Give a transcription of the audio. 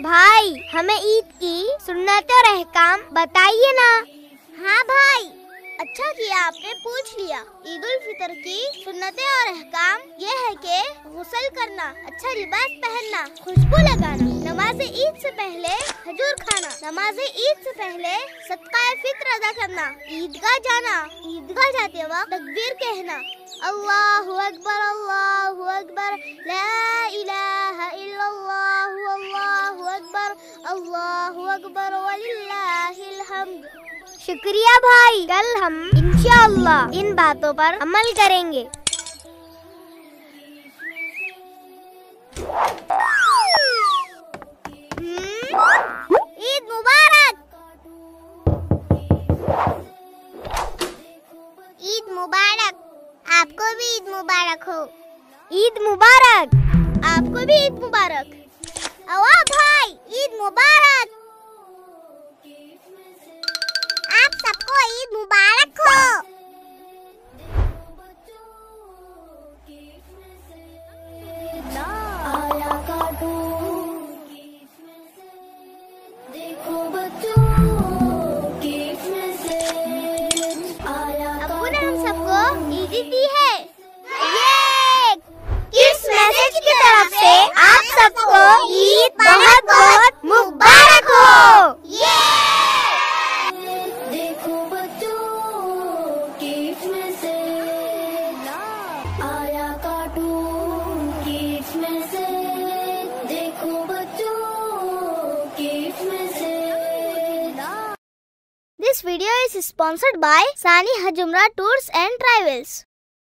भाई हमें ईद की सुन्नत और अहकाम बताइए ना। हाँ भाई, अच्छा किया आपने पूछ लिया। ईद उल फितर की सुन्नतें और अहकाम ये है कि गुस्ल करना, अच्छा लिबास पहनना, खुशबू लगाना, नमाज ईद से पहले खजूर खाना, नमाज ईद से पहले सदका फित्र अदा करना, ईदगाह जाना, ईदगाह जाते वक्त तकबीर कहना, अल्लाहु अकबर ला इलाहा इल्लल्लाहु अल्लाहु अकबर अल्लाहु अकबर वलिल्लाहिल हम्द। शुक्रिया भाई, कल हम इंशाअल्लाह इन बातों पर अमल करेंगे। ईद मुबारक। ईद मुबारक। आपको भी ईद मुबारक हो। ईद मुबारक। आपको भी ईद मुबारक। अवा भाई, ईद मुबारक। आप सबको ईद मुबारक हो। अब्बू ने हम सबको ईद दी है। ये इस मैसेज की तरफ से आप सबको ईद बहुत बहुत मुबारक हो। देखो बच्चों की इसमें से आया कार्टून की इसमें से, देखो बच्चों की इसमें से। This video is sponsored by Sani Hajumra Tours and Travels.